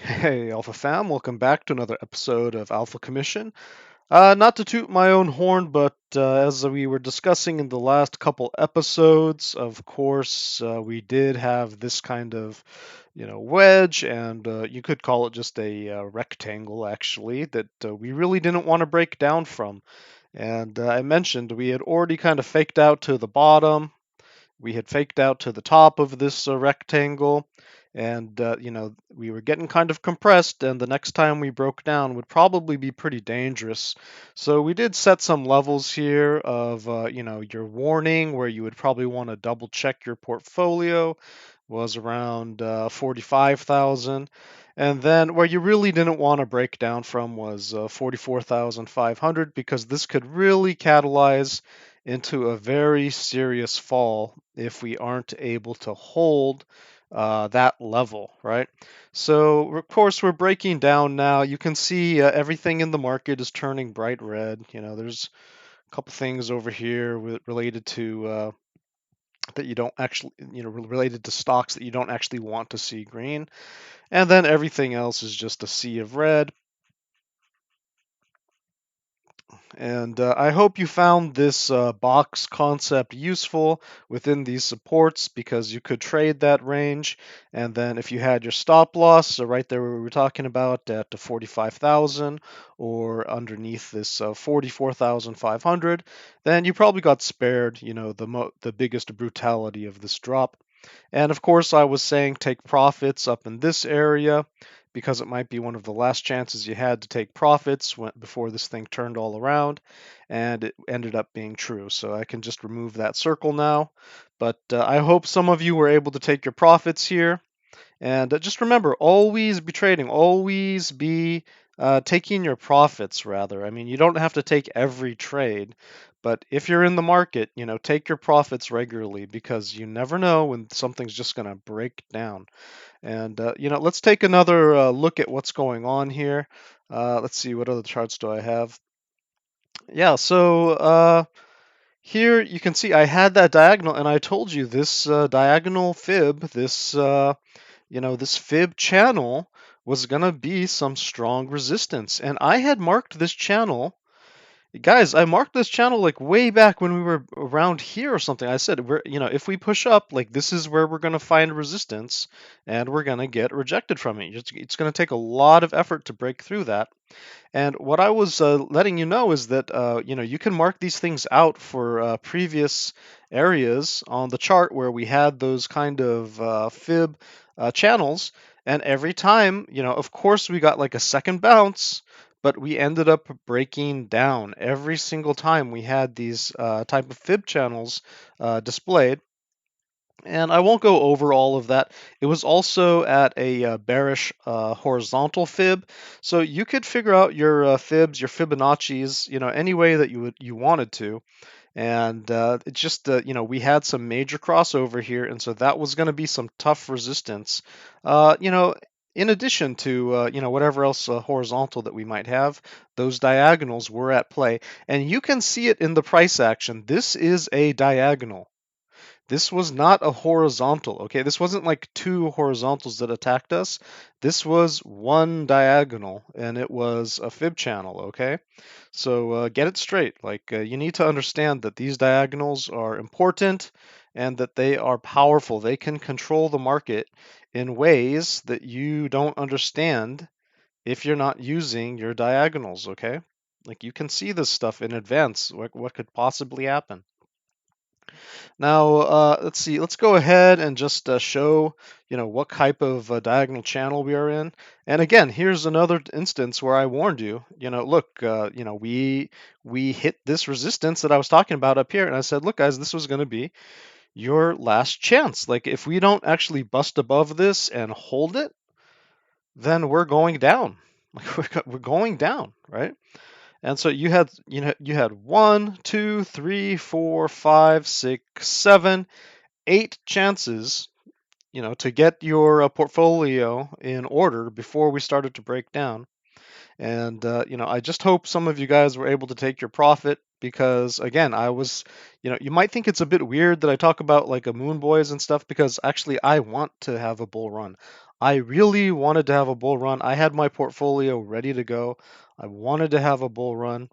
Hey, Alpha Fam, welcome back to another episode of Alpha Commission. Not to toot my own horn, but as we were discussing in the last couple episodes, of course, we did have this kind of, wedge, and you could call it just a rectangle, actually, that we really didn't want to break down from. And I mentioned we had already kind of faked out to the bottom. We had faked out to the top of this rectangle, and we were getting kind of compressed, and the next time we broke down would probably be pretty dangerous. So we did set some levels here of your warning, where you would probably want to double check your portfolio was around 45,000. And then where you really didn't want to break down from was 44,500, because this could really catalyze into a very serious fall if we aren't able to hold that level, right? So, of course, we're breaking down now. You can see everything in the market is turning bright red. There's a couple things over here related to that you don't actually, related to stocks that you don't actually want to see green. And then everything else is just a sea of red. And I hope you found this box concept useful within these supports, because you could trade that range. And then if you had your stop loss, so right there where we were talking about at the 45,000 or underneath this 44,500, then you probably got spared, the biggest brutality of this drop. And of course, I was saying take profits up in this area, because it might be one of the last chances you had to take profits before this thing turned all around, and it ended up being true. So I can just remove that circle now. But I hope some of you were able to take your profits here. And just remember, always be trading, always be taking your profits, rather. I mean, you don't have to take every trade, but if you're in the market, take your profits regularly, because you never know when something's just going to break down. And, let's take another look at what's going on here. Let's see, what other charts do I have? Yeah, so here you can see I had that diagonal, and I told you this diagonal fib, this fib channel was going to be some strong resistance. And I had marked this channel. Guys, I marked this channel like way back when we were around here or something. I said, if we push up, like this is where we're going to find resistance, and we're going to get rejected from it. It's going to take a lot of effort to break through that. And what I was letting you know is that you can mark these things out for previous areas on the chart where we had those kind of fib channels, and every time, of course, we got like a second bounce, but we ended up breaking down every single time we had these type of fib channels displayed. And I won't go over all of that. It was also at a bearish horizontal fib, so you could figure out your fibs, your Fibonacci's, any way that you wanted to. And it's just we had some major crossover here, and so that was going to be some tough resistance. In addition to whatever else horizontal that we might have, those diagonals were at play, and you can see it in the price action. This is a diagonal. This was not a horizontal, okay? This wasn't like two horizontals that attacked us. This was one diagonal, and it was a fib channel, okay? So get it straight. Like, you need to understand that these diagonals are important and that they are powerful. They can control the market in ways that you don't understand if you're not using your diagonals, okay? Like, you can see this stuff in advance, what could possibly happen. Now, let's see. Let's go ahead and just show, what type of diagonal channel we are in. And again, here's another instance where I warned you. Look, we hit this resistance that I was talking about up here, and I said, look, guys, this was going to be your last chance. Like, if we don't actually bust above this and hold it, then we're going down. Like, we're going down, right? And so you had 1, 2, 3, 4, 5, 6, 7, 8 chances, to get your portfolio in order before we started to break down. And I just hope some of you guys were able to take your profit, because again, I was, you might think it's a bit weird that I talk about like a moon boys and stuff, because actually I want to have a bull run. I really wanted to have a bull run. I had my portfolio ready to go. I wanted to have a bull run.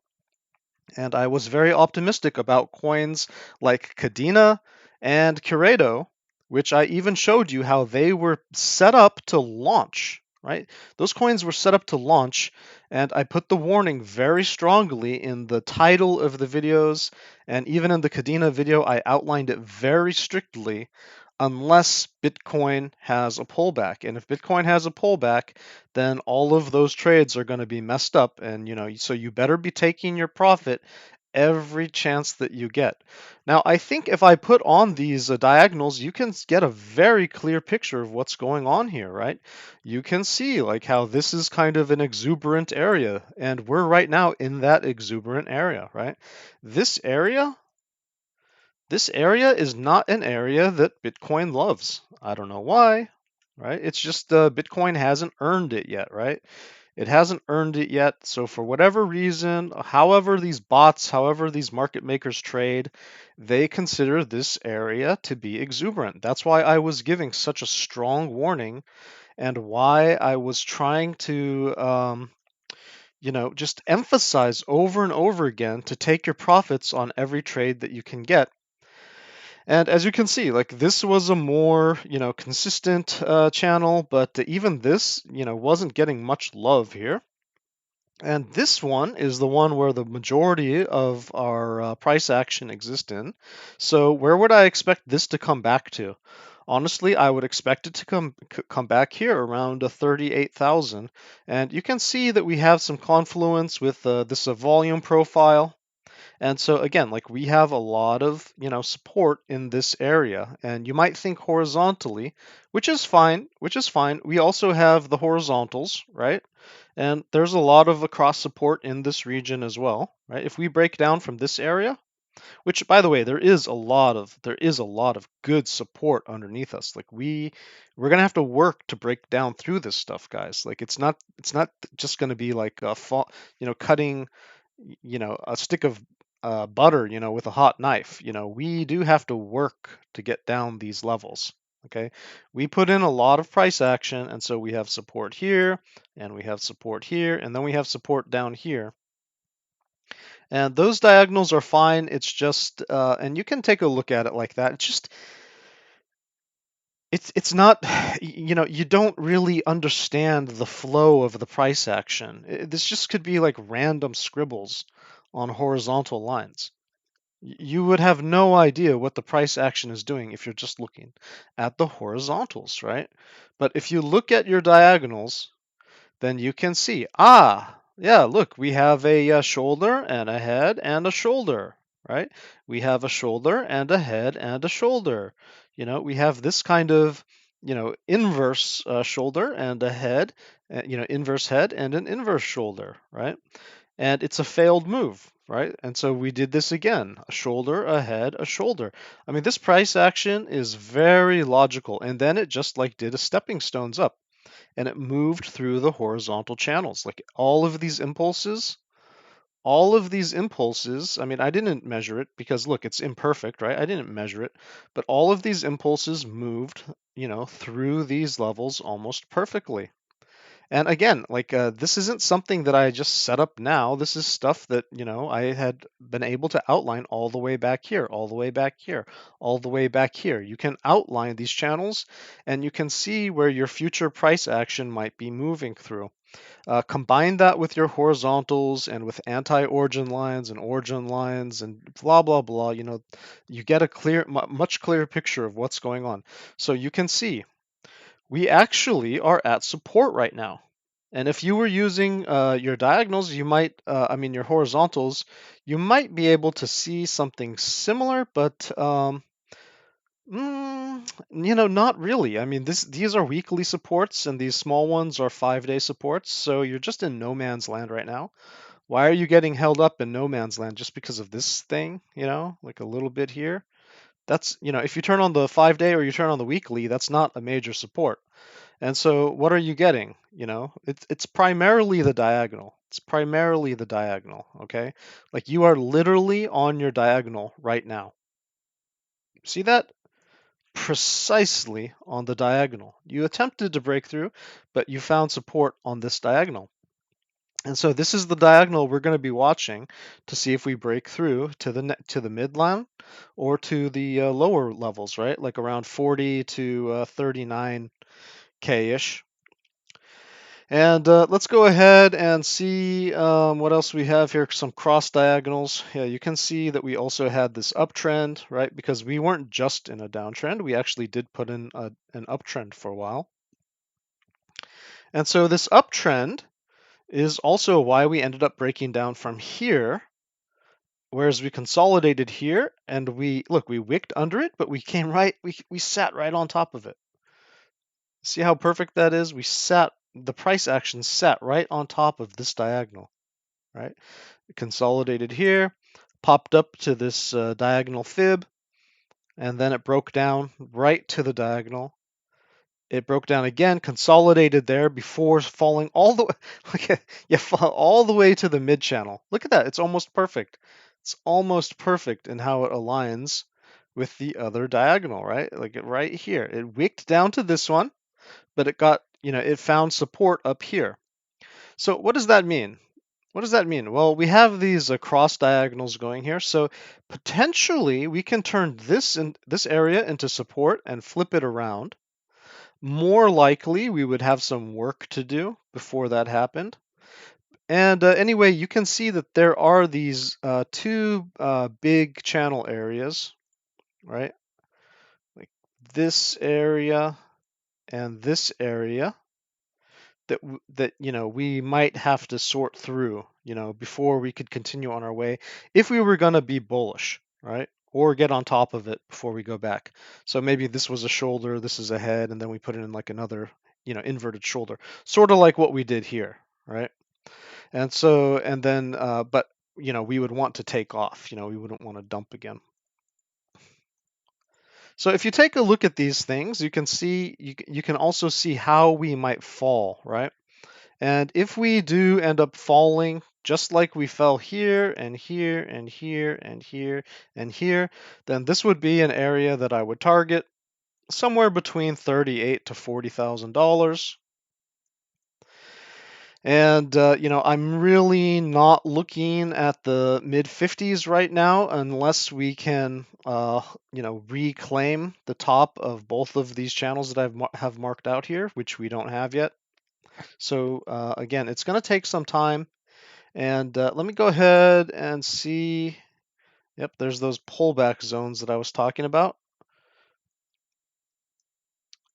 And I was very optimistic about coins like Cadena and Curado, which I even showed you how they were set up to launch, right? Those coins were set up to launch, and I put the warning very strongly in the title of the videos, and even in the Cadena video, I outlined it very strictly unless Bitcoin has a pullback. And if Bitcoin has a pullback, then all of those trades are going to be messed up. And, so you better be taking your profit every chance that you get. Now, I think if I put on these diagonals, you can get a very clear picture of what's going on here, right? You can see like how this is kind of an exuberant area, and we're right now in that exuberant area, right? This area this area is not an area that Bitcoin loves. I don't know why, right? It's just Bitcoin hasn't earned it yet, right? It hasn't earned it yet. So for whatever reason, however these bots, however these market makers trade, they consider this area to be exuberant. That's why I was giving such a strong warning and why I was trying to just emphasize over and over again to take your profits on every trade that you can get. And as you can see, like this was a more, consistent channel, but even this, wasn't getting much love here. And this one is the one where the majority of our price action exists in. So where would I expect this to come back to? Honestly, I would expect it to come back here around 38,000. And you can see that we have some confluence with this volume profile. And so again, like we have a lot of, support in this area, and you might think horizontally, which is fine, We also have the horizontals, right? And there's a lot of across support in this region as well, right? If we break down from this area, which by the way, there is a lot of good support underneath us. Like we're gonna have to work to break down through this stuff, guys. Like it's not just gonna be like cutting a stick of butter, with a hot knife. We do have to work to get down these levels. Okay, we put in a lot of price action, and so we have support here, and we have support here, and then we have support down here. And those diagonals are fine. It's just, and you can take a look at it like that. It's not, you don't really understand the flow of the price action. This just could be like random scribbles on horizontal lines. You would have no idea what the price action is doing if you're just looking at the horizontals, right? But if you look at your diagonals, then you can see, yeah, look, we have a shoulder and a head and a shoulder, right? We have a shoulder and a head and a shoulder. We have this kind of, inverse shoulder and a head, inverse head and an inverse shoulder, right? And it's a failed move, right? And so we did this again, a shoulder, a head, a shoulder. I mean, this price action is very logical. And then it just like did a stepping stones up and it moved through the horizontal channels. Like all of these impulses, I mean, I didn't measure it because look, it's imperfect, right? I didn't measure it, but all of these impulses moved, through these levels almost perfectly. And again, like this isn't something that I just set up now. This is stuff that, I had been able to outline all the way back here, all the way back here, all the way back here. You can outline these channels and you can see where your future price action might be moving through. Combine that with your horizontals and with anti-origin lines and origin lines and blah, blah, blah. You get a much clearer picture of what's going on. So you can see we actually are at support right now. And if you were using your diagonals, your horizontals, you might be able to see something similar, but not really. I mean, these are weekly supports, and these small ones are 5-day supports. So you're just in no man's land right now. Why are you getting held up in no man's land just because of this thing? Like a little bit here. That's if you turn on the 5-day or you turn on the weekly, that's not a major support. And so what are you getting? It's primarily the diagonal. It's primarily the diagonal, okay? Like you are literally on your diagonal right now. See that? precisely on the diagonal. You attempted to break through, but you found support on this diagonal. And so this is the diagonal we're going to be watching to see if we break through to the midline or to the lower levels, right? Like around 40 to 39K-ish. And let's go ahead and see what else we have here. Some cross diagonals. Yeah, you can see that we also had this uptrend, right? Because we weren't just in a downtrend. We actually did put in an uptrend for a while. And so this uptrend is also why we ended up breaking down from here, whereas we consolidated here and we wicked under it, but we came right, we sat right on top of it. See how perfect that is? The price action sat right on top of this diagonal, right? It consolidated here, popped up to this diagonal fib, and then it broke down right to the diagonal. It broke down again, consolidated there before falling all the way, all the way to the mid channel. Look at that. It's almost perfect. It's almost perfect in how it aligns with the other diagonal, right? Like right here. It wicked down to this one, but it got, it found support up here. So what does that mean? What does that mean? Well, we have these cross diagonals going here, so potentially we can turn this area into support and flip it around. More likely, we would have some work to do before that happened. And anyway, you can see that there are these two big channel areas, right? Like this area and this area that we might have to sort through, before we could continue on our way if we were going to be bullish, right? Or get on top of it before we go back. So maybe this was a shoulder, this is a head, and then we put it in like another, inverted shoulder, sort of like what we did here, right? And so, and then, but we would want to take off. We wouldn't want to dump again. So if you take a look at these things, you can see you can also see how we might fall, right? And if we do end up falling, just like we fell here and here and here and here and here, then this would be an area that I would target somewhere between $38,000 to $40,000. And I'm really not looking at the mid 50s right now unless we can reclaim the top of both of these channels that I have marked out here, which we don't have yet. So again, it's going to take some time. And let me go ahead and see. Yep, there's those pullback zones that I was talking about.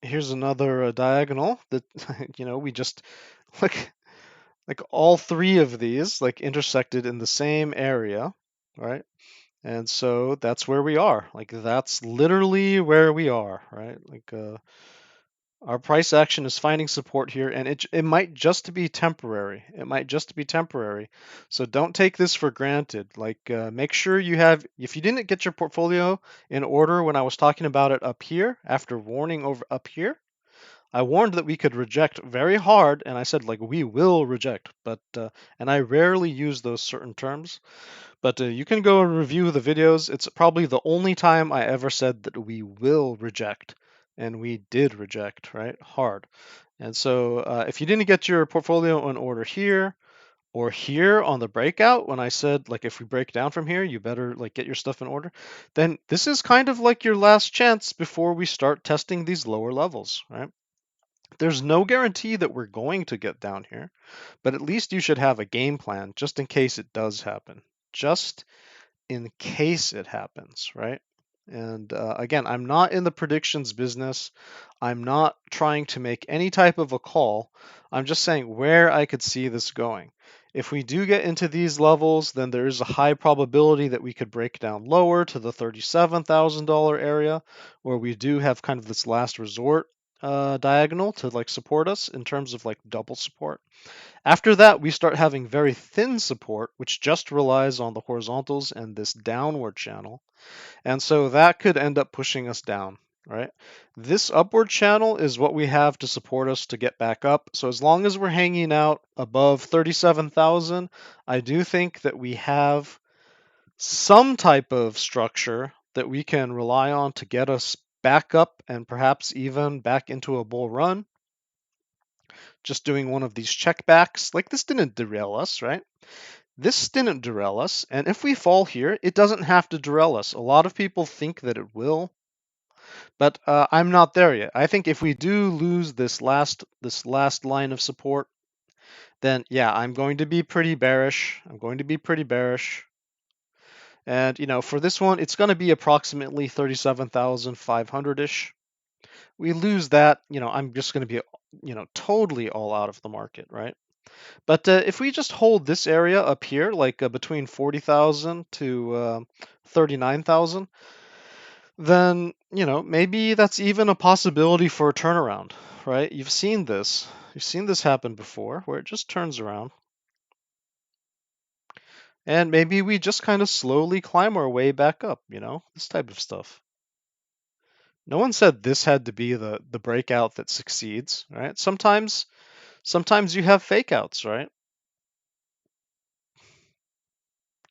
Here's another diagonal that we just like all three of these intersected in the same area, right? And so that's where we are. Like that's literally where we are, right? Like our price action is finding support here, and it might just be temporary. It might just be temporary. So don't take this for granted. Make sure you have, if you didn't get your portfolio in order when I was talking about it up here, after warning over up here, I warned that we could reject very hard, and I said we will reject, but and I rarely use those certain terms. But you can go and review the videos. It's probably the only time I ever said that we will reject. And we did reject, right? Hard. And so if you didn't get your portfolio in order here or here on the breakout, when I said if we break down from here, you better get your stuff in order, then this is kind of like your last chance before we start testing these lower levels, right? There's no guarantee that we're going to get down here, but at least you should have a game plan just in case it does happen. Just in case it happens, right? And again, I'm not in the predictions business. I'm not trying to make any type of a call. I'm just saying where I could see this going. If we do get into these levels, then there is a high probability that we could break down lower to the $37,000 area, where we do have kind of this last resort diagonal to support us in terms of double support. After that, we start having very thin support, which just relies on the horizontals and this downward channel. And so that could end up pushing us down, right? This upward channel is what we have to support us to get back up. So as long as we're hanging out above 37,000, I do think that we have some type of structure that we can rely on to get us back up and perhaps even back into a bull run. Just doing one of these checkbacks. Like this didn't derail us, right? This didn't derail us, and if we fall here, it doesn't have to derail us. A lot of people think that it will, but I'm not there yet. I think if we do lose this last line of support, then yeah, I'm going to be pretty bearish. I'm going to be pretty bearish. And for this one, it's going to be approximately 37,500-ish. We lose that, I'm just going to be, totally all out of the market, right? But if we just hold this area up here, like between 40,000 to 39,000, then, maybe that's even a possibility for a turnaround, right? You've seen this. You've seen this happen before, where it just turns around. And maybe we just kind of slowly climb our way back up, this type of stuff. No one said this had to be the breakout that succeeds, right? Sometimes you have fake outs, right?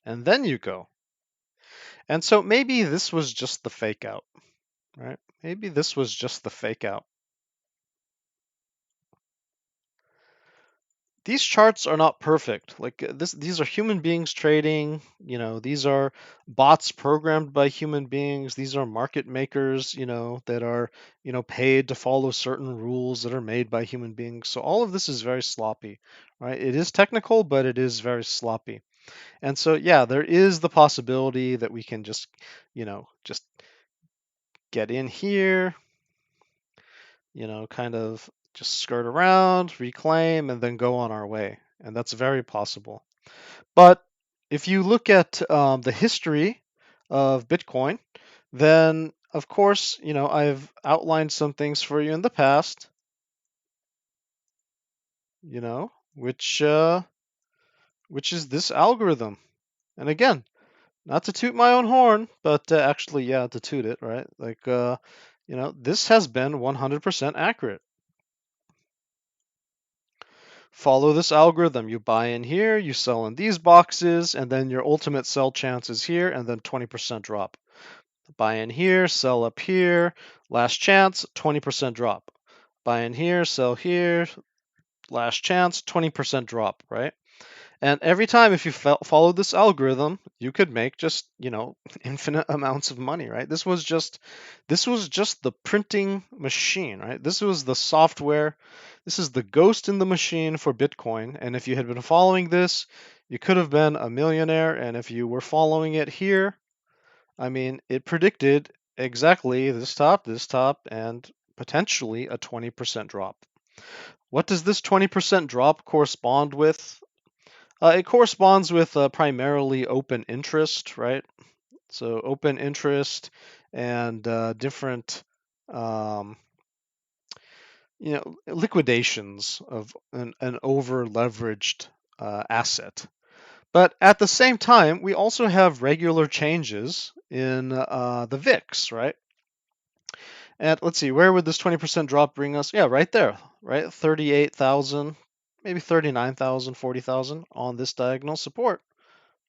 And then you go. And so maybe this was just the fake out, right? Maybe this was just the fake out. These charts are not perfect. Like these are human beings trading. These are bots programmed by human beings. These are market makers. That are paid to follow certain rules that are made by human beings. So all of this is very sloppy, right? It is technical, but it is very sloppy. And so yeah, there is the possibility that we can just just get in here, kind of just skirt around, reclaim, and then go on our way. And that's very possible. But if you look at the history of Bitcoin, then of course, I've outlined some things for you in the past, which is this algorithm. And again, not to toot my own horn, but actually, yeah, to toot it, right? Like, this has been 100% accurate. Follow this algorithm. You buy in here, you sell in these boxes, and then your ultimate sell chance is here, and then 20% drop. Buy in here, sell up here, last chance, 20% drop. Buy in here, sell here, last chance, 20% drop, right? And every time, if you follow this algorithm, you could make just infinite amounts of money, right? This was just the printing machine, right? This was the software. This is the ghost in the machine for Bitcoin. And if you had been following this, you could have been a millionaire. And if you were following it here, I mean, it predicted exactly this top, and potentially a 20% drop. What does this 20% drop correspond with? It corresponds with primarily open interest, right? So open interest and different, um, liquidations of an over-leveraged asset. But at the same time, we also have regular changes in the VIX, right? And let's see, where would this 20% drop bring us? Yeah, right there, right? 38,000, maybe 39,000, 40,000 on this diagonal support.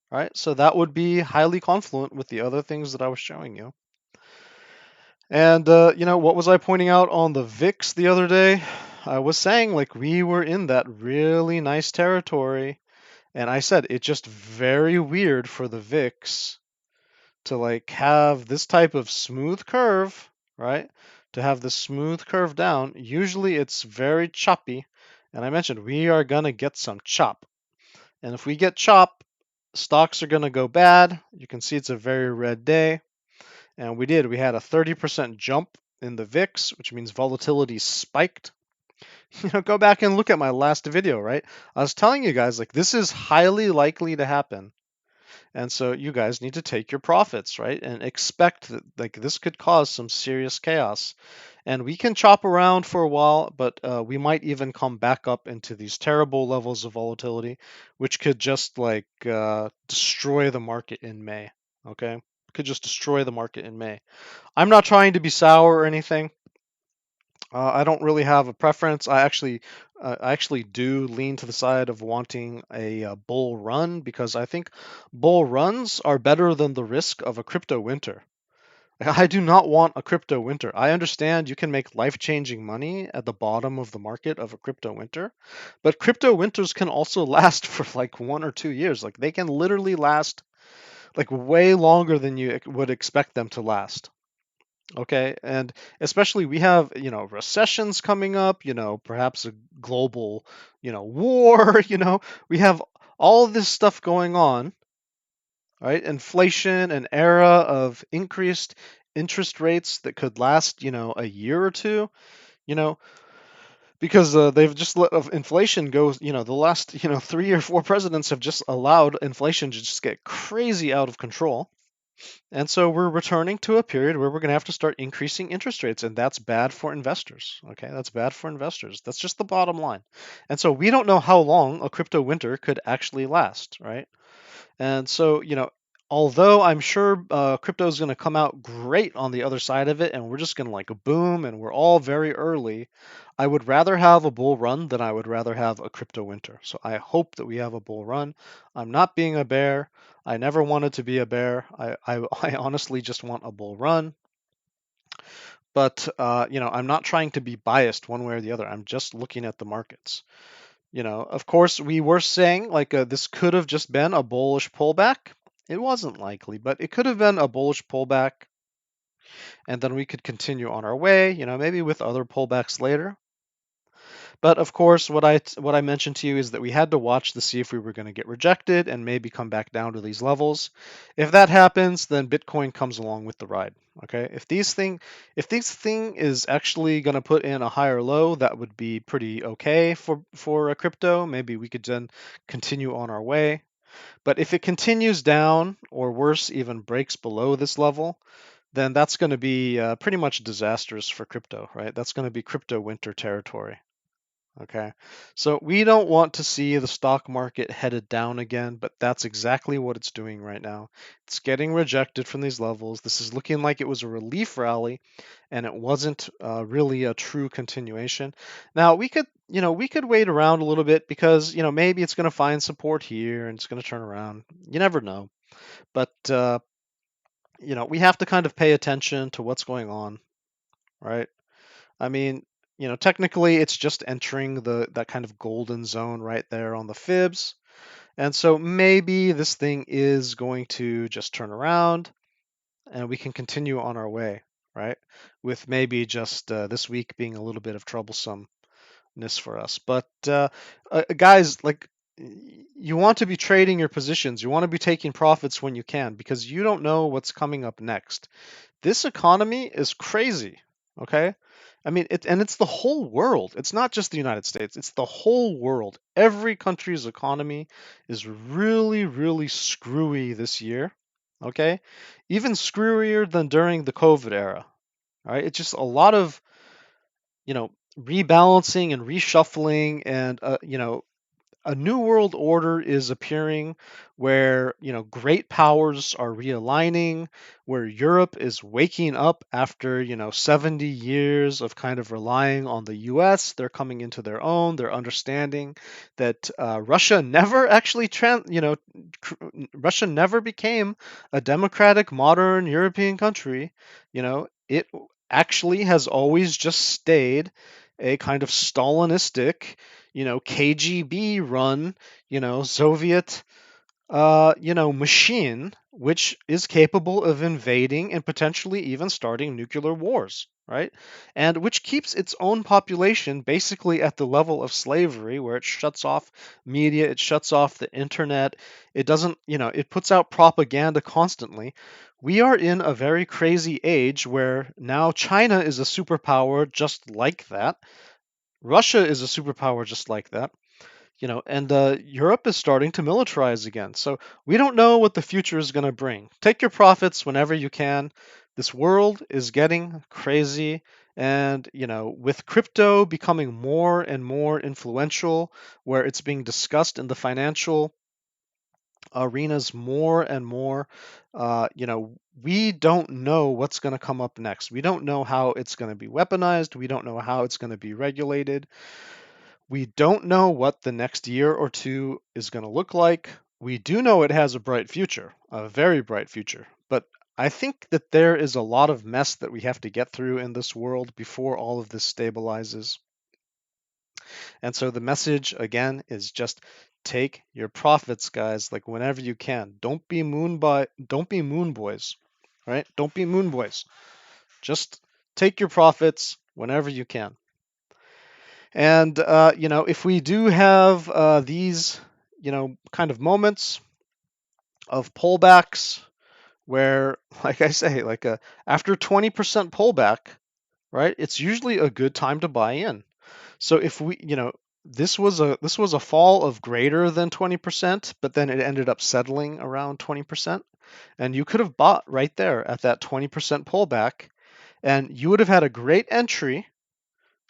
Right? So that would be highly confluent with the other things that I was showing you. And, what was I pointing out on the VIX the other day? I was saying, like, we were in that really nice territory. And I said, it's just very weird for the VIX to, like, have this type of smooth curve, right? To have this smooth curve down. Usually it's very choppy. And I mentioned we are going to get some chop. And if we get chop, stocks are going to go bad. You can see it's a very red day. And we did. We had a 30% jump in the VIX, which means volatility spiked. Go back and look at my last video, right? I was telling you guys, like, this is highly likely to happen. And so you guys need to take your profits, right? And expect that, like, this could cause some serious chaos. And we can chop around for a while, but we might even come back up into these terrible levels of volatility, which could just like destroy the market in May. Okay, could just destroy the market in May. I'm not trying to be sour or anything. I don't really have a preference. I actually do lean to the side of wanting a bull run because I think bull runs are better than the risk of a crypto winter. I do not want a crypto winter. I understand you can make life-changing money at the bottom of the market of a crypto winter, but crypto winters can also last for like 1 or 2 years. Like they can literally last like way longer than you would expect them to last. Okay, and especially we have, recessions coming up, perhaps a global, war, we have all of this stuff going on, right? Inflation, an era of increased interest rates that could last, a year or two, you know, because they've just let of inflation go, the last, 3 or 4 presidents have just allowed inflation to just get crazy out of control. And so we're returning to a period where we're going to have to start increasing interest rates, and that's bad for investors. Okay, that's bad for investors. That's just the bottom line. And so we don't know how long a crypto winter could actually last, right? And so, although I'm sure crypto is going to come out great on the other side of it, and we're just going to like boom, and we're all very early, I would rather have a bull run than I would rather have a crypto winter. So I hope that we have a bull run. I'm not being a bear. I never wanted to be a bear. I honestly just want a bull run. But I'm not trying to be biased one way or the other. I'm just looking at the markets. Of course, we were saying like this could have just been a bullish pullback. It wasn't likely, but it could have been a bullish pullback, and then we could continue on our way, maybe with other pullbacks later. But of course, what I mentioned to you is that we had to watch to see if we were going to get rejected and maybe come back down to these levels. If that happens, then Bitcoin comes along with the ride. Okay, if this thing is actually going to put in a higher low, that would be pretty okay for a crypto. Maybe we could then continue on our way. But if it continues down, or worse, even breaks below this level, then that's going to be pretty much disastrous for crypto, right? That's going to be crypto winter territory. Okay, so we don't want to see the stock market headed down again, but that's exactly what it's doing right now. It's getting rejected from these levels. This is looking like it was a relief rally, and it wasn't really a true continuation. Now we could wait around a little bit because maybe it's going to find support here and it's going to turn around. You never know, but we have to kind of pay attention to what's going on, right? I mean, technically it's just entering that kind of golden zone right there on the fibs. And so maybe this thing is going to just turn around and we can continue on our way, right? With maybe just this week being a little bit of troublesomeness for us. But guys, like you want to be trading your positions. You want to be taking profits when you can because you don't know what's coming up next. This economy is crazy, okay? I mean, it's the whole world. It's not just the United States. It's the whole world. Every country's economy is really, really screwy this year, okay? Even screwier than during the COVID era, right? It's just a lot of, rebalancing and reshuffling and, a new world order is appearing where great powers are realigning, where Europe is waking up after 70 years of kind of relying on the US. They're coming into their own. They're understanding that Russia never actually Russia never became a democratic modern European country. It actually has always just stayed a kind of Stalinistic, KGB run, Soviet, machine, which is capable of invading and potentially even starting nuclear wars, right? And which keeps its own population basically at the level of slavery, where it shuts off media, it shuts off the internet, it doesn't, it puts out propaganda constantly. We are in a very crazy age where now China is a superpower just like that. Russia is a superpower just like that, and Europe is starting to militarize again. So we don't know what the future is going to bring. Take your profits whenever you can. This world is getting crazy. And, with crypto becoming more and more influential, where it's being discussed in the financial arenas more and more, we don't know what's going to come up next. We don't know how it's going to be weaponized. We don't know how it's going to be regulated. We don't know what the next year or two is going to look like. We do know it has a bright future, a very bright future. But I think that there is a lot of mess that we have to get through in this world before all of this stabilizes. And so the message again is just take your profits, guys, like whenever you can. Don't be moon boys, right? Don't be moon boys. Just take your profits whenever you can. And if we do have these, kind of moments of pullbacks where, like I say, after 20% pullback, right? It's usually a good time to buy in. So if we, this was a fall of greater than 20%, but then it ended up settling around 20%, and you could have bought right there at that 20% pullback, and you would have had a great entry,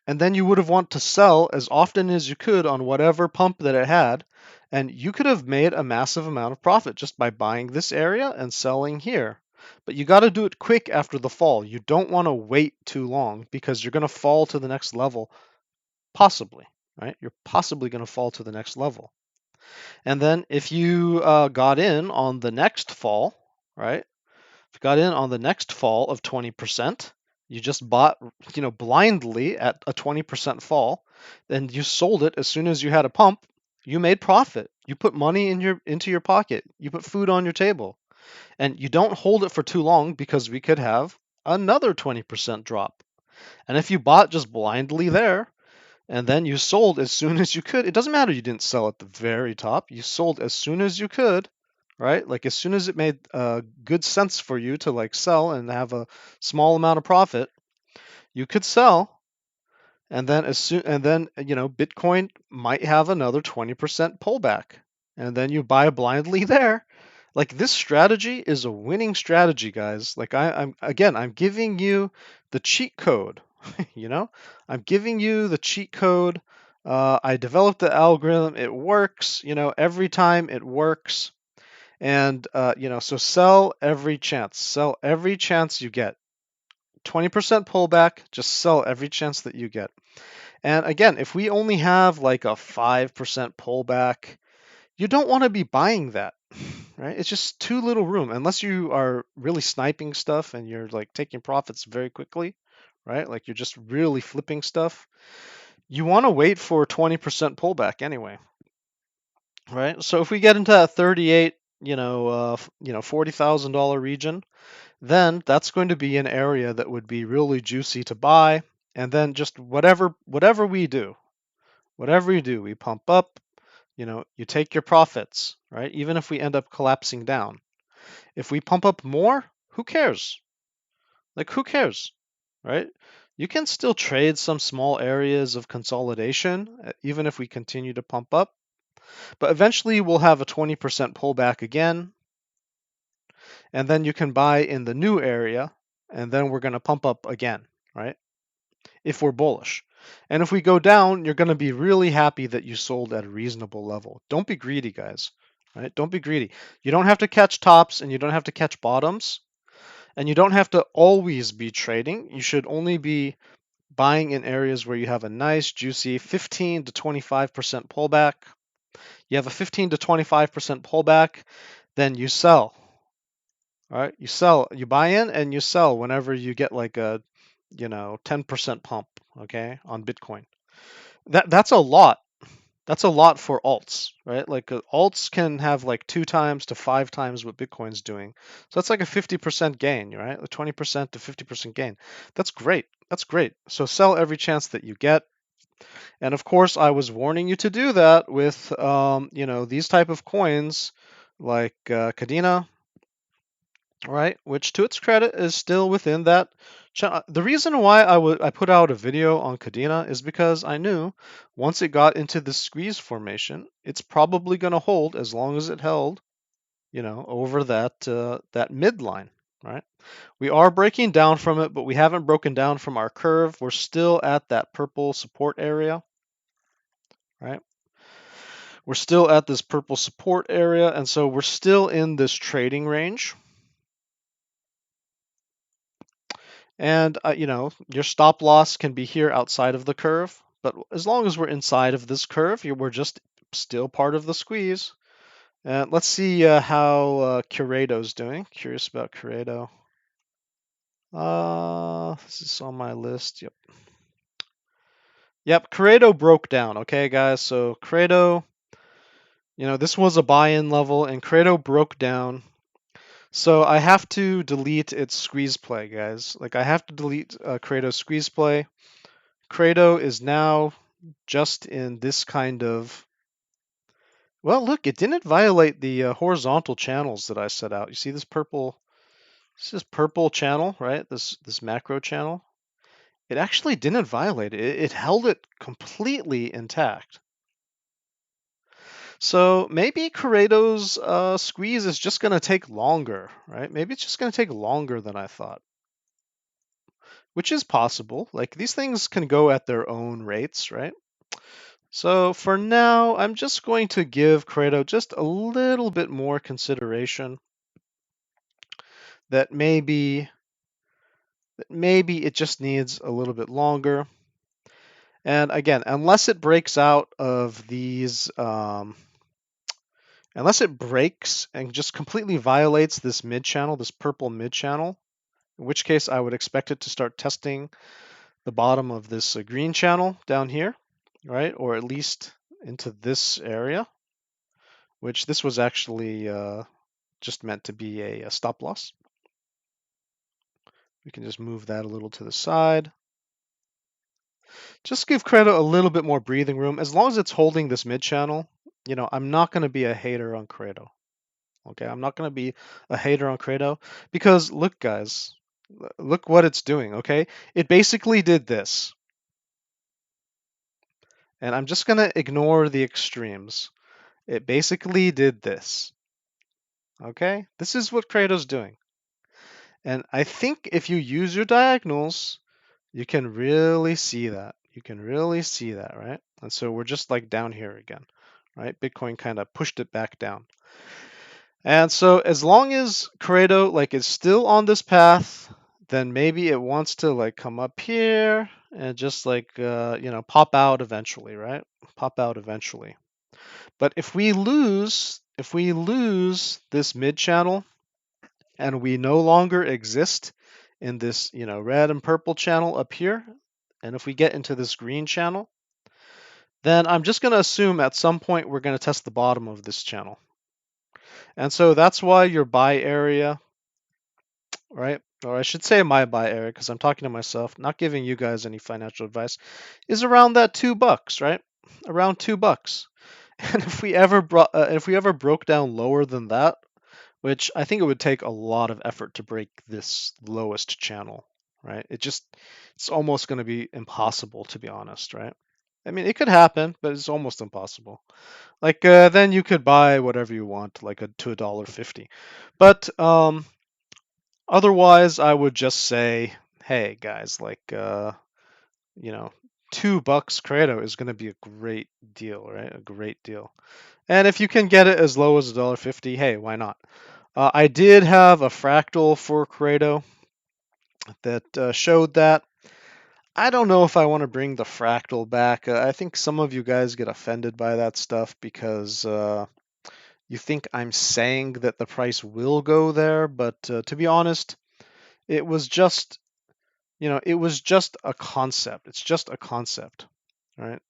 and then you would have want to sell as often as you could on whatever pump that it had, and you could have made a massive amount of profit just by buying this area and selling here. But you got to do it quick after the fall. You don't want to wait too long because you're going to fall to the next level, possibly, right? You're possibly going to fall to the next level. And then if you got in on the next fall, right? If you got in on the next fall of 20%, you just bought, blindly at a 20% fall, then you sold it as soon as you had a pump, you made profit. You put money into your pocket. You put food on your table. And you don't hold it for too long because we could have another 20% drop. And if you bought just blindly there and then you sold as soon as you could, it doesn't matter you didn't sell at the very top. You sold as soon as you could, right? Like as soon as it made good sense for you to like sell and have a small amount of profit, you could sell. And then Bitcoin might have another 20% pullback. And then you buy blindly there. Like this strategy is a winning strategy, guys. Like I'm giving you the cheat code. you know, I'm giving you the cheat code. I developed the algorithm. It works. Every time it works. And so sell every chance. Sell every chance you get. 20% pullback. Just sell every chance that you get. And again, if we only have like a 5% pullback, you don't want to be buying that, right? It's just too little room unless you are really sniping stuff and you're like taking profits very quickly, right? Like you're just really flipping stuff. You want to wait for 20% pullback anyway, right? So if we get into that 38, $40,000 region, then that's going to be an area that would be really juicy to buy. And then just whatever we do, we pump up, you take your profits, right? Even if we end up collapsing down. If we pump up more, who cares? Like, who cares, right? You can still trade some small areas of consolidation, even if we continue to pump up. But eventually we'll have a 20% pullback again. And then you can buy in the new area. And then we're going to pump up again, right? If we're bullish. And if we go down, you're going to be really happy that you sold at a reasonable level. Don't be greedy, guys. Right? Don't be greedy. You don't have to catch tops and you don't have to catch bottoms. And you don't have to always be trading. You should only be buying in areas where you have a nice, juicy 15 to 25% pullback. You have a 15 to 25% pullback, then you sell. All right, you sell, you buy in and you sell whenever you get like a 10% pump, okay, on Bitcoin. That's a lot. That's a lot for alts, right? Like alts can have like 2 times to 5 times what Bitcoin's doing. So that's like a 50% gain, right? A 20% to 50% gain. That's great. That's great. So sell every chance that you get. And of course, I was warning you to do that with, these type of coins like Cadena, right? Which, to its credit, is still within that. The reason why I put out a video on Cadena is because I knew once it got into the squeeze formation, it's probably going to hold as long as it held, over that midline, right? We are breaking down from it, but we haven't broken down from our curve. We're still at that purple support area, right? We're still at this purple support area, and so we're still in this trading range. And, your stop loss can be here outside of the curve. But as long as we're inside of this curve, we're just still part of the squeeze. And let's see how Curado's doing. Curious about Curado. This is on my list. Yep. Yep, Curado broke down. Okay, guys. So Curado, this was a buy-in level, and Curado broke down. So I have to delete its squeeze play, guys. Like I have to delete Curado's squeeze play. Curado is now just in this kind of. Well, look, it didn't violate the horizontal channels that I set out. You see this purple? This is purple channel, right? This macro channel. It actually didn't violate it. It held it completely intact. So maybe Curado's squeeze is just going to take longer, right? Maybe it's just going to take longer than I thought, which is possible. Like these things can go at their own rates, right? So for now, I'm just going to give Curado just a little bit more consideration. That maybe it just needs a little bit longer. And again, unless it breaks out of these, unless it breaks and just completely violates this mid channel, this purple mid channel, in which case I would expect it to start testing the bottom of this green channel down here, right? Or at least into this area, which this was actually just meant to be a stop loss. We can just move that a little to the side. Just give Credo a little bit more breathing room. As long as it's holding this mid channel, I'm not going to be a hater on Credo. Okay, I'm not going to be a hater on Credo because look, guys, look what it's doing. Okay, it basically did this, and I'm just going to ignore the extremes. It basically did this. Okay, this is what Credo's doing, and I think if you use your diagonals, you can really see that. You can really see that, right? And so we're just like down here again, right? Bitcoin kind of pushed it back down. And so as long as Credo like is still on this path, then maybe it wants to like come up here and just like pop out eventually, right? Pop out eventually. But if we lose this mid channel and we no longer exist in this, red and purple channel up here, and if we get into this green channel, then I'm just going to assume at some point we're going to test the bottom of this channel. And so that's why your buy area, right? Or I should say my buy area because I'm talking to myself, not giving you guys any financial advice, is around that $2, right? Around $2. And if we ever broke down lower than that, which I think it would take a lot of effort to break this lowest channel, right? It's almost going to be impossible, to be honest, right? I mean, it could happen, but it's almost impossible. Like then you could buy whatever you want, like to $1.50. But otherwise, I would just say, hey guys, like $2 Credo is going to be a great deal, right? A great deal. And if you can get it as low as $1.50, hey, why not? I did have a fractal for Credo that showed that. I don't know if I want to bring the fractal back. I think some of you guys get offended by that stuff because you think I'm saying that the price will go there, but to be honest, it was just, it was just a concept. It's just a concept, right?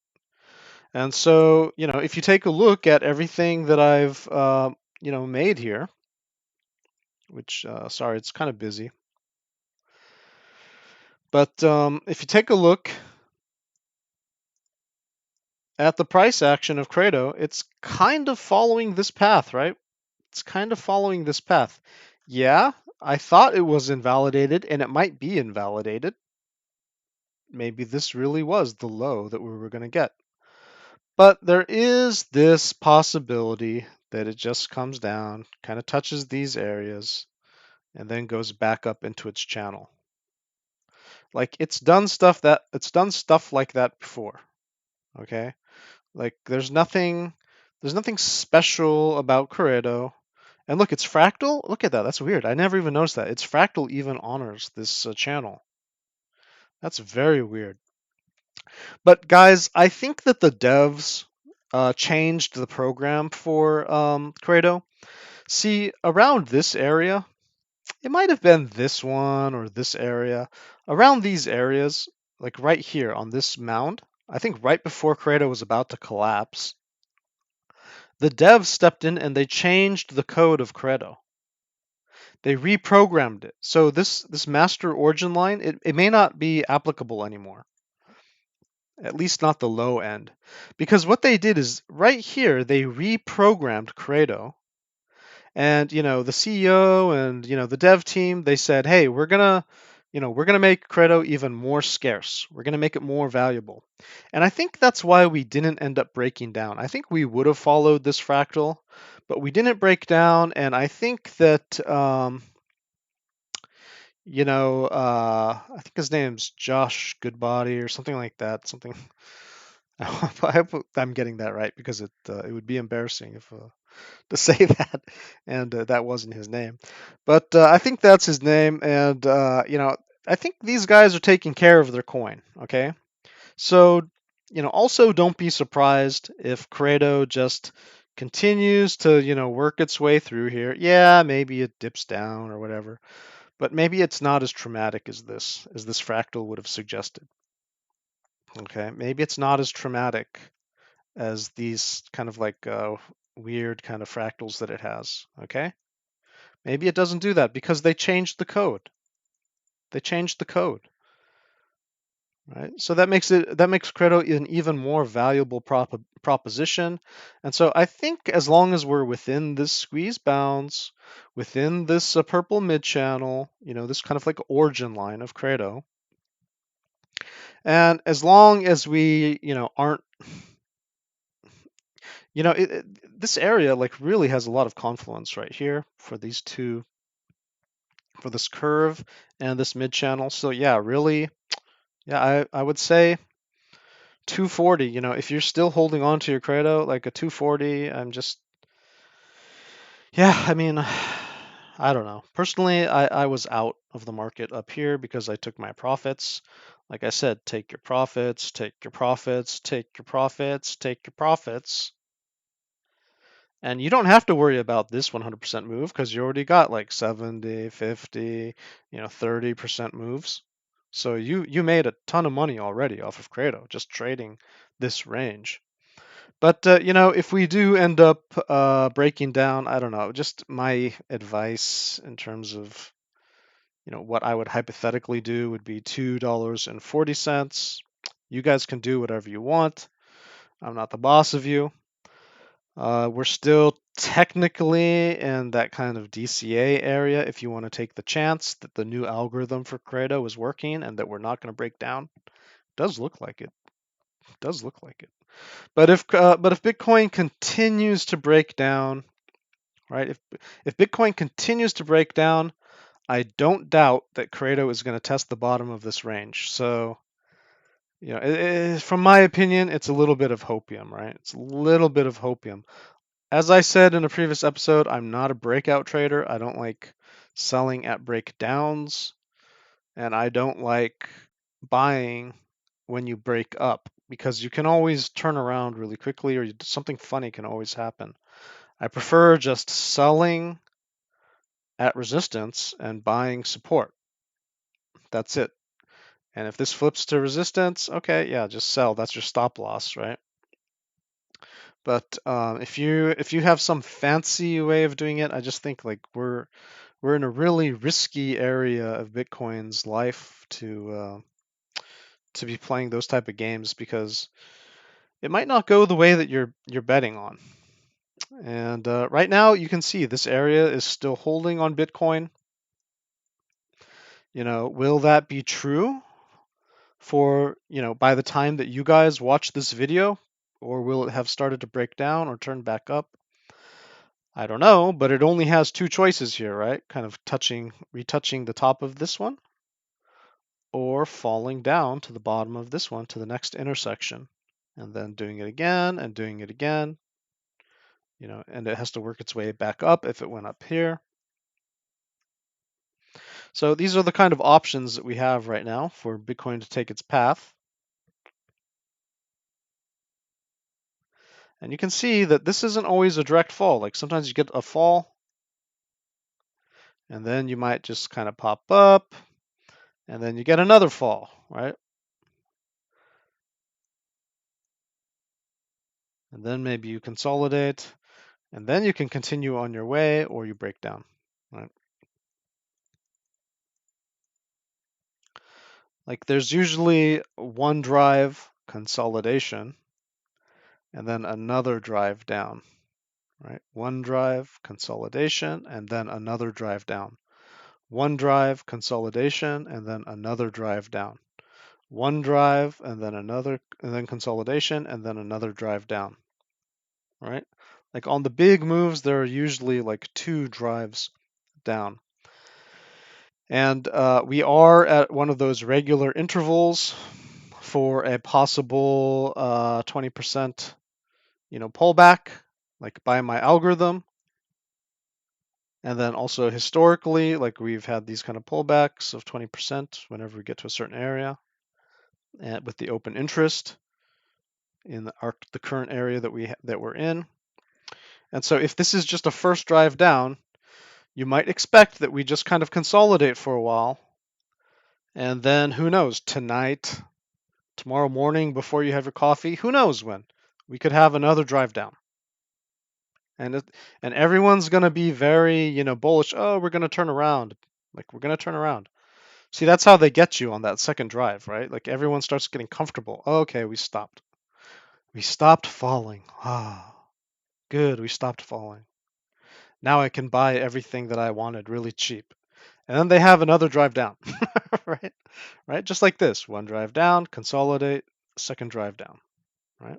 And so, if you take a look at everything that I've, made here, which, sorry, it's kind of busy. But if you take a look at the price action of Credo, it's kind of following this path, right? It's kind of following this path. Yeah, I thought it was invalidated, and it might be invalidated. Maybe this really was the low that we were going to get. But there is this possibility that it just comes down, kind of touches these areas, and then goes back up into its channel. Like it's done stuff like that before. Okay? Like there's nothing special about Corredo. And look, it's fractal. Look at that. That's weird. I never even noticed that. It's fractal even honors this channel. That's very weird. But guys, I think that the devs changed the program for Credo. See, around this area, it might have been this one or this area. Around these areas, like right here on this mound, I think right before Credo was about to collapse, the devs stepped in and they changed the code of Credo. They reprogrammed it. So this master origin line, it may not be applicable anymore. At least not the low end. Because what they did is right here, they reprogrammed Credo. And the CEO and the dev team, they said, "Hey, we're gonna make Credo even more scarce. We're gonna make it more valuable." And I think that's why we didn't end up breaking down. I think we would have followed this fractal, but we didn't break down. And I think that I think his name's Josh Goodbody or something like that. Something. I hope I'm getting that right because it would be embarrassing if to say that, and that wasn't his name. But I think that's his name, and I think these guys are taking care of their coin. Okay, so also don't be surprised if Credo just continues to work its way through here. Yeah, maybe it dips down or whatever, but maybe it's not as traumatic as this fractal would have suggested. Okay, maybe it's not as traumatic as these kind of like weird kind of fractals that it has. Okay, maybe it doesn't do that because they changed the code. They changed the code, right? So that makes Credo an even more valuable proposition. And so I think as long as we're within this squeeze bounds, within this purple mid channel, this kind of like origin line of Credo, and as long as we aren't this area like really has a lot of confluence right here for these two, for this curve and this mid channel. So yeah, really, yeah, I would say 240. If you're still holding on to your Credo, like a 240, I mean, I don't know. Personally, I was out of the market up here because I took my profits. Like I said, take your profits, take your profits, take your profits, take your profits. And you don't have to worry about this 100% move because you already got like 70, 50, 30% moves. So you made a ton of money already off of Credo just trading this range. But if we do end up breaking down, I don't know, just my advice in terms of what I would hypothetically do would be $2.40. You guys can do whatever you want. I'm not the boss of you. We're still technically in that kind of DCA area if you want to take the chance that the new algorithm for Credo is working and that we're not going to break down. It does look like it. It does look like it. But if Bitcoin continues to break down, right? If Bitcoin continues to break down, I don't doubt that Credo is going to test the bottom of this range. So, from my opinion, it's a little bit of hopium, right? It's a little bit of hopium. As I said in a previous episode, I'm not a breakout trader. I don't like selling at breakdowns, and I don't like buying when you break up because you can always turn around really quickly or something funny can always happen. I prefer just selling at resistance and buying support. That's it. And if this flips to resistance, okay, yeah, just sell. That's your stop loss, right? But if you have some fancy way of doing it, I just think like we're in a really risky area of Bitcoin's life to be playing those type of games because it might not go the way that you're betting on. And right now, you can see this area is still holding on Bitcoin. Will that be true for by the time that you guys watch this video, or will it have started to break down or turn back up? I don't know, but it only has two choices here, right? Kind of retouching the top of this one, or falling down to the bottom of this one to the next intersection, and then doing it again and doing it again. And it has to work its way back up if it went up here. So these are the kind of options that we have right now for Bitcoin to take its path. And you can see that this isn't always a direct fall. Like sometimes you get a fall, and then you might just kind of pop up, and then you get another fall, right? And then maybe you consolidate, and then you can continue on your way, or you break down, right? Like there's usually one drive consolidation, and then another drive down, right? One drive consolidation, and then another drive down. One drive consolidation, and then another drive down. One drive, and then another, and then consolidation, and then another drive down, right? Like on the big moves, there are usually like two drives down. And we are at one of those regular intervals for a possible 20% pullback, like by my algorithm. And then also historically, like we've had these kind of pullbacks of 20% whenever we get to a certain area, and with the open interest in the current area that we're in. And so if this is just a first drive down, you might expect that we just kind of consolidate for a while. And then who knows, tonight, tomorrow morning before you have your coffee, who knows when, we could have another drive down. And everyone's going to be very, bullish. Oh, we're going to turn around. Like we're going to turn around. See, that's how they get you on that second drive, right? Like everyone starts getting comfortable. Oh, okay, we stopped. We stopped falling. Ah, good, we stopped falling. Now I can buy everything that I wanted really cheap. And then they have another drive down, right? Right? Just like this. One drive down, consolidate, second drive down, right?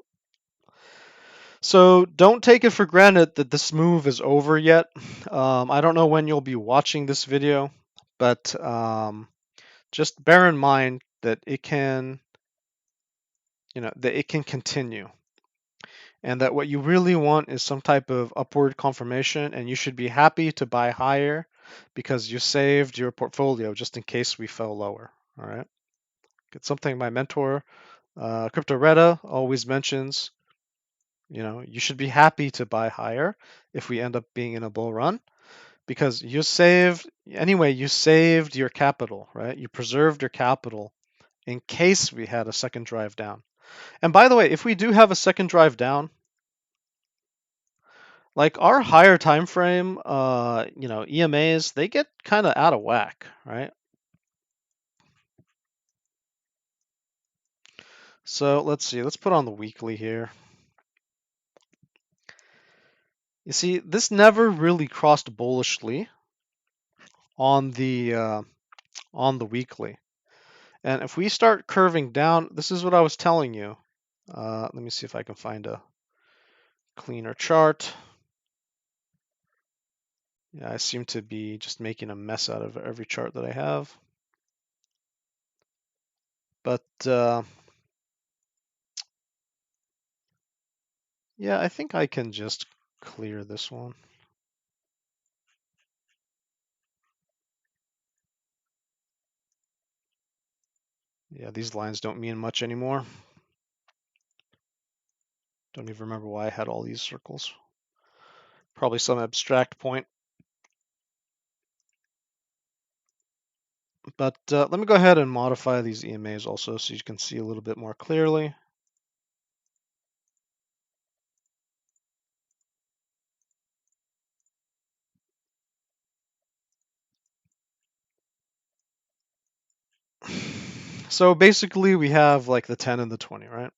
So don't take it for granted that this move is over yet. I don't know when you'll be watching this video, but just bear in mind that it can, that it can continue, and that what you really want is some type of upward confirmation, and you should be happy to buy higher because you saved your portfolio just in case we fell lower. All right. It's something my mentor, Crypto Retta, always mentions. You should be happy to buy higher if we end up being in a bull run because you saved your capital, right? You preserved your capital in case we had a second drive down. And by the way, if we do have a second drive down, like our higher time frame, EMAs, they get kind of out of whack, right? So let's see. Let's put on the weekly here. You see, this never really crossed bullishly on the weekly. And if we start curving down, this is what I was telling you. Let me see if I can find a cleaner chart. Yeah, I seem to be just making a mess out of every chart that I have. But yeah, I think I can just clear this one. Yeah, these lines don't mean much anymore. Don't even remember why I had all these circles. Probably some abstract point. But let me go ahead and modify these EMAs also so you can see a little bit more clearly. So basically we have like the 10 and the 20, right?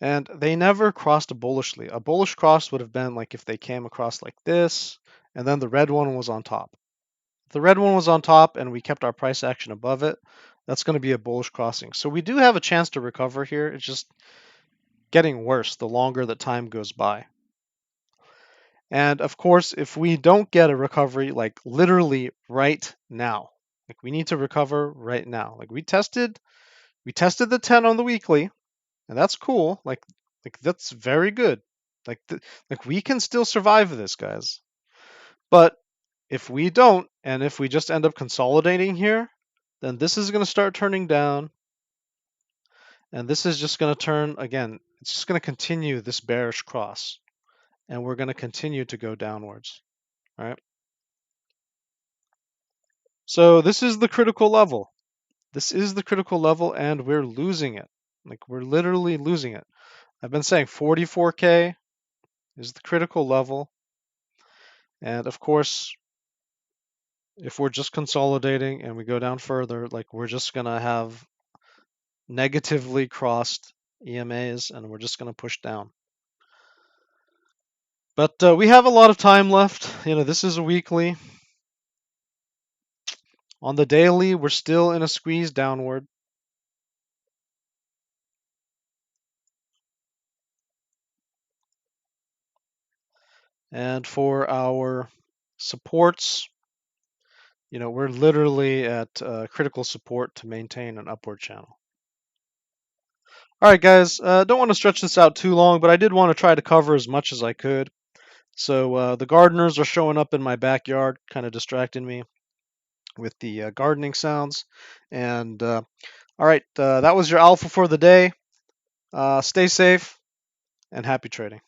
And they never crossed bullishly. A bullish cross would have been like if they came across like this, and then the red one was on top. If the red one was on top and we kept our price action above it, that's going to be a bullish crossing. So we do have a chance to recover here. It's just getting worse the longer the time goes by. And of course, if we don't get a recovery, like literally right now, like we need to recover right now. Like we tested the 10 on the weekly, and that's cool. Like that's very good. Like we can still survive this, guys. But if we don't, and if we just end up consolidating here, then this is going to start turning down, And this is just going to turn, again, it's just going to continue this bearish cross. And we're going to continue to go downwards. All right. So this is the critical level. This is the critical level, and we're losing it. Like, we're literally losing it. I've been saying 44K is the critical level. And of course, if we're just consolidating and we go down further, like, we're just going to have negatively crossed EMAs and we're just going to push down. But we have a lot of time left. This is a weekly. On the daily, we're still in a squeeze downward. And for our supports, we're literally at critical support to maintain an upward channel. All right, guys, don't want to stretch this out too long, but I did want to try to cover as much as I could. So the gardeners are showing up in my backyard, kind of distracting me with the gardening sounds. And all right, that was your alpha for the day. Stay safe and happy trading.